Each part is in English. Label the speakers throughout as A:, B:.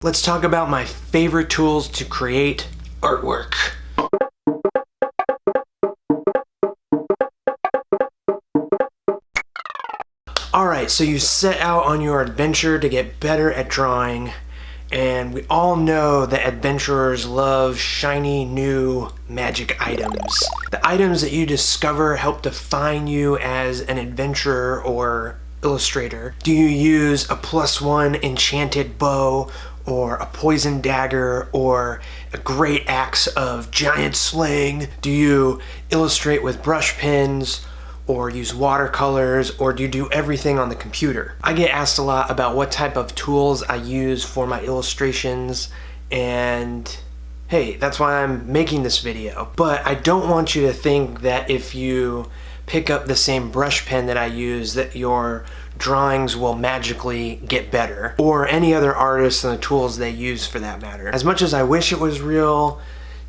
A: Let's talk about my favorite tools to create artwork. Alright, so you set out on your adventure to get better at drawing, and we all know that adventurers love shiny new magic items. The items that you discover help define you as an adventurer or illustrator. Do you use a +1 enchanted bow, or a poison dagger, or a great axe of giant sling? Do you illustrate with brush pens, or use watercolors, or do you do everything on the computer? I get asked a lot about what type of tools I use for my illustrations, and hey, that's why I'm making this video. But I don't want you to think that if you pick up the same brush pen that I use, that your drawings will magically get better, or any other artists and the tools they use for that matter. As much as I wish it was real,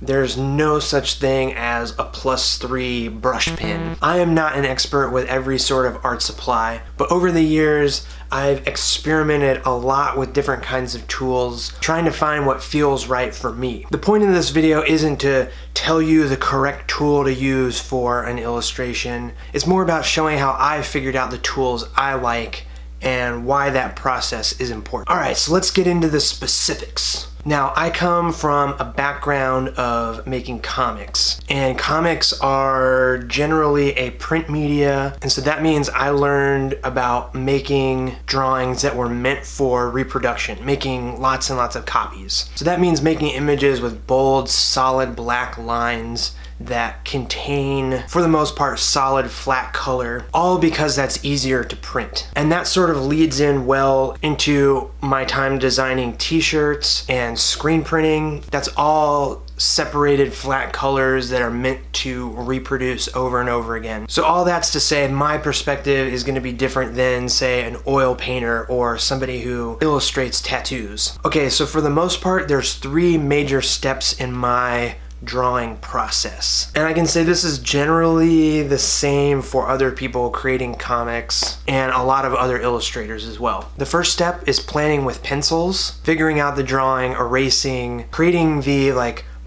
A: there's no such thing as a +3 brush pen. I am not an expert with every sort of art supply, but over the years, I've experimented a lot with different kinds of tools, trying to find what feels right for me. The point of this video isn't to tell you the correct tool to use for an illustration. It's more about showing how I figured out the tools I like and why that process is important. Alright, so let's get into the specifics. Now, I come from a background of making comics, and comics are generally a print media, and so that means I learned about making drawings that were meant for reproduction, making lots and lots of copies. So that means making images with bold, solid black lines that contain, for the most part, solid flat color, all because that's easier to print. And that sort of leads in well into my time designing t-shirts and screen printing. That's all separated flat colors that are meant to reproduce over and over again. So all that's to say, my perspective is going to be different than, say, an oil painter or somebody who illustrates tattoos. Okay, so for the most part, there's 3 major steps in my drawing process. And I can say this is generally the same for other people creating comics and a lot of other illustrators as well. The first step is planning with pencils, figuring out the drawing, erasing, creating the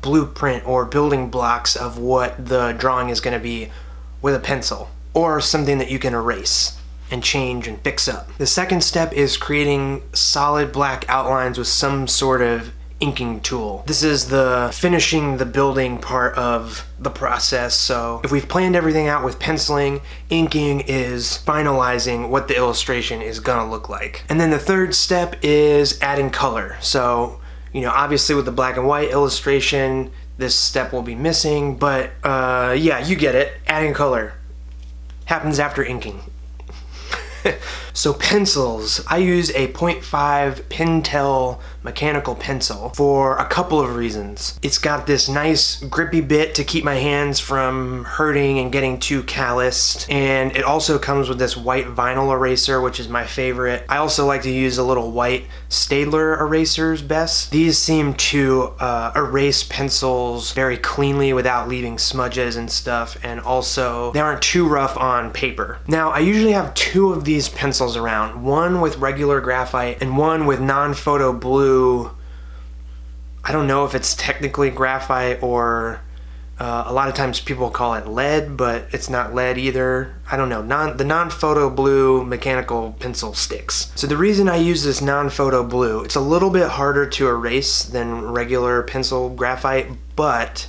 A: blueprint or building blocks of what the drawing is going to be with a pencil or something that you can erase and change and fix up. The second step is creating solid black outlines with some sort of inking tool. This is the finishing the building part of the process. So if we've planned everything out with penciling, inking is finalizing what the illustration is gonna look like. And then the third step is adding color. So, obviously with the black and white illustration, this step will be missing, but yeah, you get it. Adding color happens after inking. So pencils, I use a 0.5 Pentel mechanical pencil for a couple of reasons. It's got this nice grippy bit to keep my hands from hurting and getting too calloused, and it also comes with this white vinyl eraser, which is my favorite. I also like to use the little white Staedtler erasers best. These seem to erase pencils very cleanly without leaving smudges and stuff, and also they aren't too rough on paper. Now, I usually have 2 of these pencils around, one with regular graphite and one with non-photo blue. I don't know if it's technically graphite or a lot of times people call it lead, but it's not lead either. I don't know, the non-photo blue mechanical pencil sticks. So the reason I use this non-photo blue, it's a little bit harder to erase than regular pencil graphite, but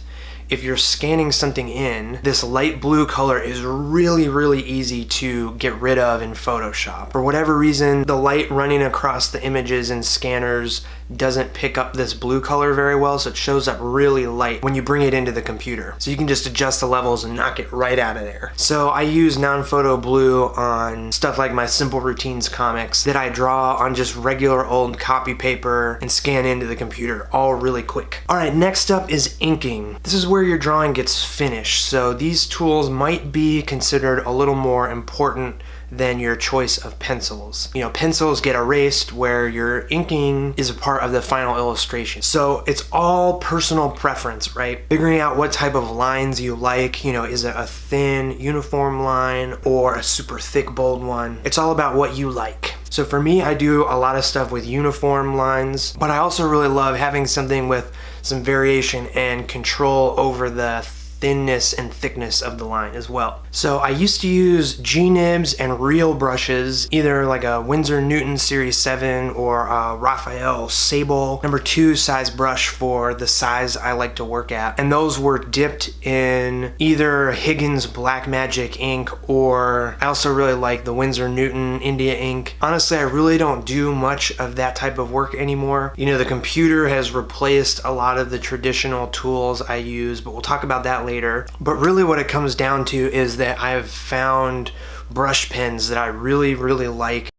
A: if you're scanning something in, this light blue color is really, really easy to get rid of in Photoshop. For whatever reason, the light running across the images in scanners doesn't pick up this blue color very well, so it shows up really light when you bring it into the computer. So you can just adjust the levels and knock it right out of there. So I use non-photo blue on stuff like my Simple Routines comics that I draw on just regular old copy paper and scan into the computer, all really quick. Alright, next up is inking. This is where your drawing gets finished, so these tools might be considered a little more important than your choice of pencils. Pencils get erased where your inking is a part of the final illustration. So it's all personal preference, right? Figuring out what type of lines you like, is it a thin, uniform line or a super thick, bold one? It's all about what you like. So for me, I do a lot of stuff with uniform lines, but I also really love having something with some variation and control over the thinness and thickness of the line as well. So I used to use G-nibs and reel brushes, either like a Winsor Newton Series 7 or a Raphael Sable #2 size brush for the size I like to work at. And those were dipped in either Higgins Black Magic ink, or I also really like the Winsor Newton India ink. Honestly, I really don't do much of that type of work anymore. You know, the computer has replaced a lot of the traditional tools I use, but we'll talk about that later. But really what it comes down to is that I've found brush pens that I really like.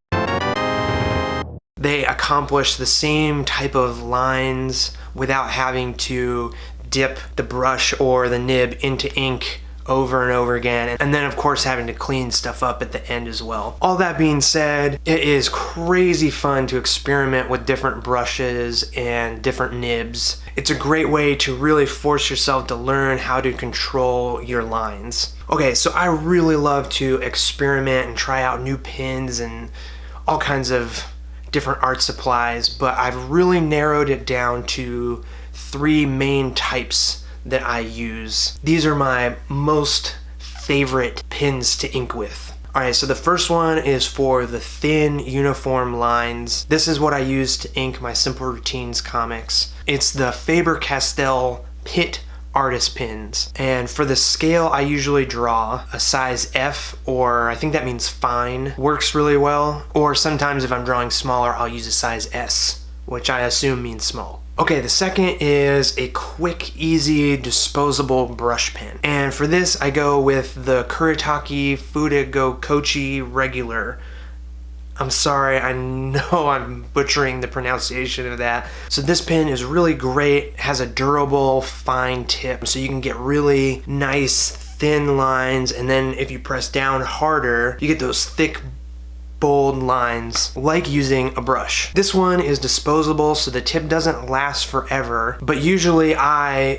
A: They accomplish the same type of lines without having to dip the brush or the nib into ink over and over again, and then of course having to clean stuff up at the end as well. All that being said, it is crazy fun to experiment with different brushes and different nibs. It's a great way to really force yourself to learn how to control your lines. Okay, so I really love to experiment and try out new pens and all kinds of different art supplies, but I've really narrowed it down to 3 main types that I use. These are my most favorite pens to ink with. Alright, so the first one is for the thin uniform lines. This is what I use to ink my Simple Routines comics. It's the Faber-Castell Pitt Artist Pens. And for the scale, I usually draw a size F, or I think that means fine. Works really well. Or sometimes if I'm drawing smaller, I'll use a size S, which I assume means small. Okay, the second is a quick, easy, disposable brush pen. And for this, I go with the Kuretake Fuda Kochi Regular. I'm sorry, I know I'm butchering the pronunciation of that. So this pen is really great, has a durable, fine tip, so you can get really nice, thin lines, and then if you press down harder, you get those thick, bold lines, like using a brush. This one is disposable, so the tip doesn't last forever, but usually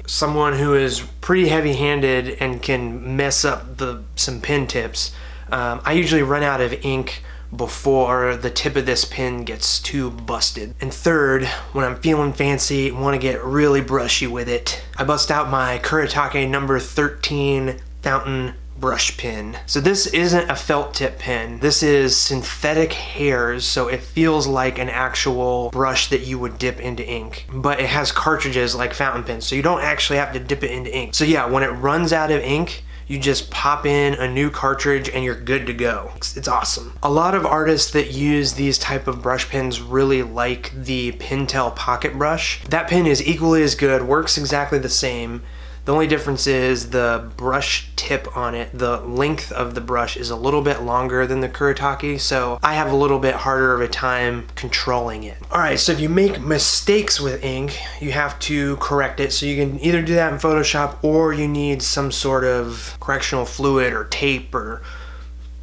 A: someone who is pretty heavy-handed and can mess up some pen tips, I usually run out of ink before the tip of this pen gets too busted. And third, when I'm feeling fancy, want to get really brushy with it, I bust out my Kuretake number 13 fountain brush pen. So this isn't a felt tip pen. This is synthetic hairs, so it feels like an actual brush that you would dip into ink. But it has cartridges like fountain pens, so you don't actually have to dip it into ink. So yeah, when it runs out of ink, you just pop in a new cartridge and you're good to go. It's awesome. A lot of artists that use these type of brush pens really like the Pentel Pocket Brush. That pen is equally as good, works exactly the same. The only difference is the brush tip on it. The length of the brush is a little bit longer than the Kuretake, so I have a little bit harder of a time controlling it. Alright, so if you make mistakes with ink, you have to correct it. So you can either do that in Photoshop, or you need some sort of correctional fluid or tape or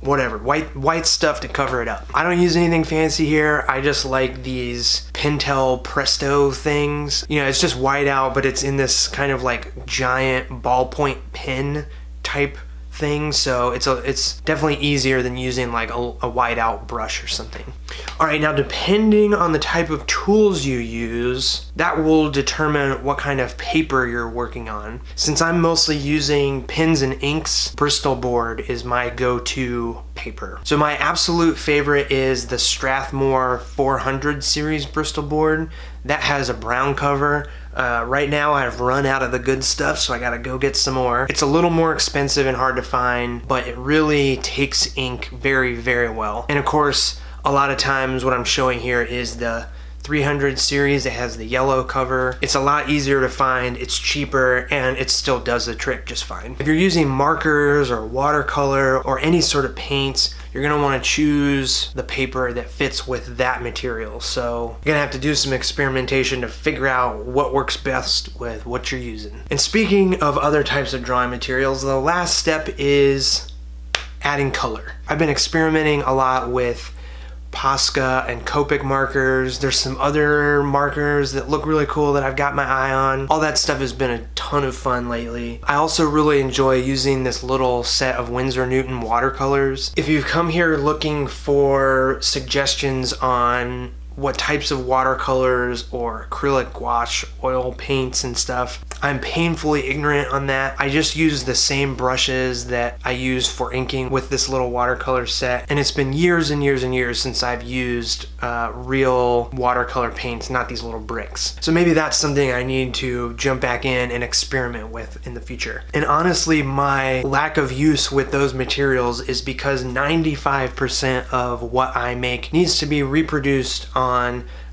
A: whatever, white stuff to cover it up. I don't use anything fancy here. I just like these Pentel Presto things. You know, it's just white out, but it's in this kind of like giant ballpoint pen type thing, so it's definitely easier than using like a whiteout brush or something. Alright, now depending on the type of tools you use, that will determine what kind of paper you're working on. Since I'm mostly using pens and inks, Bristol board is my go-to paper. So my absolute favorite is the Strathmore 400 series Bristol board. That has a brown cover. Right now I've run out of the good stuff, so I gotta go get some more. It's a little more expensive and hard to find, but it really takes ink very, very well. And of course, a lot of times what I'm showing here is the 300 series. It has the yellow cover. It's a lot easier to find, it's cheaper, and it still does the trick just fine. If you're using markers or watercolor or any sort of paints, you're gonna wanna choose the paper that fits with that material. So you're gonna have to do some experimentation to figure out what works best with what you're using. And speaking of other types of drawing materials, the last step is adding color. I've been experimenting a lot with Posca and Copic markers. There's some other markers that look really cool that I've got my eye on. All that stuff has been a ton of fun lately. I also really enjoy using this little set of Winsor Newton watercolors. If you've come here looking for suggestions on what types of watercolors or acrylic gouache oil paints and stuff, I'm painfully ignorant on that. I just use the same brushes that I use for inking with this little watercolor set, and it's been years and years and years since I've used real watercolor paints, not these little bricks. So maybe that's something I need to jump back in and experiment with in the future. And honestly, my lack of use with those materials is because 95% of what I make needs to be reproduced on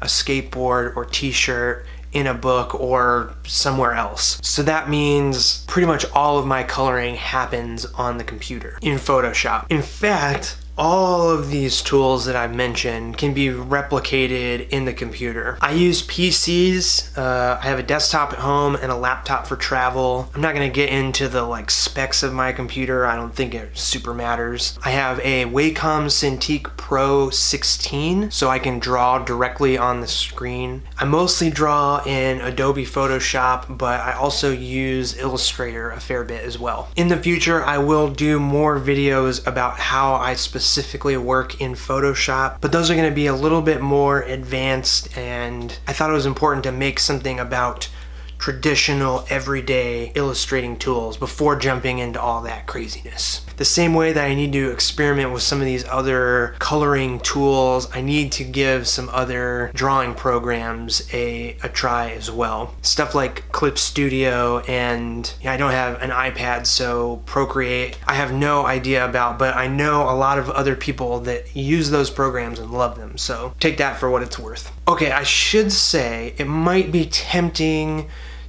A: a skateboard or t-shirt, in a book, or somewhere else. So that means pretty much all of my coloring happens on the computer in Photoshop. In fact, all of these tools that I've mentioned can be replicated in the computer. I use PCs. I have a desktop at home and a laptop for travel. I'm not gonna get into the specs of my computer. I don't think it super matters. I have a Wacom Cintiq Pro 16, so I can draw directly on the screen. I mostly draw in Adobe Photoshop, but I also use Illustrator a fair bit as well. In the future, I will do more videos about how I specifically work in Photoshop, but those are going to be a little bit more advanced, and I thought it was important to make something about traditional everyday illustrating tools before jumping into all that craziness. The same way that I need to experiment with some of these other coloring tools, I need to give some other drawing programs a try as well. Stuff like Clip Studio, and I don't have an iPad, so Procreate I have no idea about, but I know a lot of other people that use those programs and love them, so take that for what it's worth. Okay, I should say it might be tempting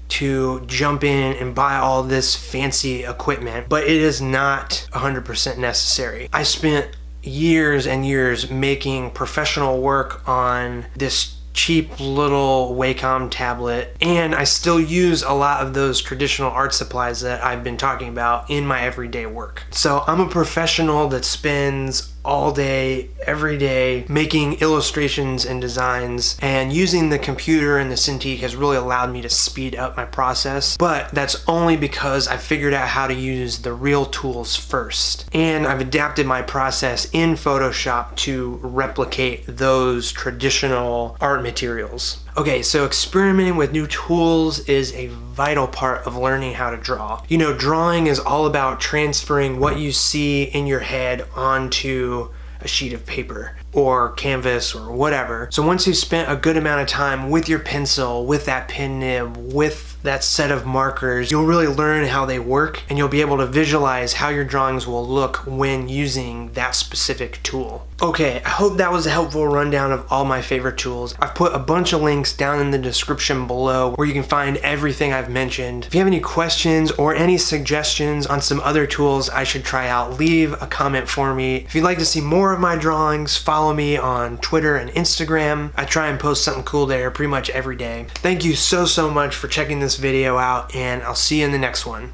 A: to jump in and buy all this fancy equipment, but it is not 100% necessary. I spent years and years making professional work on this cheap little Wacom tablet, and I still use a lot of those traditional art supplies that I've been talking about in my everyday work. So I'm a professional that spends all day, every day, making illustrations and designs, and using the computer and the Cintiq has really allowed me to speed up my process, but that's only because I figured out how to use the real tools first, and I've adapted my process in Photoshop to replicate those traditional art materials. Okay, so experimenting with new tools is a vital part of learning how to draw. You know, drawing is all about transferring what you see in your head onto a sheet of paper or canvas or whatever. So once you've spent a good amount of time with your pencil, with that pen nib, with that set of markers, you'll really learn how they work, and you'll be able to visualize how your drawings will look when using that specific tool. Okay, I hope that was a helpful rundown of all my favorite tools. I've put a bunch of links down in the description below where you can find everything I've mentioned. If you have any questions or any suggestions on some other tools I should try out, leave a comment for me. If you'd like to see more of my drawings, follow me on Twitter and Instagram. I try and post something cool there pretty much every day. Thank you so much for checking this video out, and I'll see you in the next one.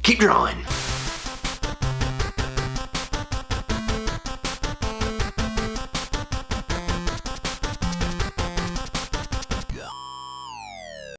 A: Keep drawing!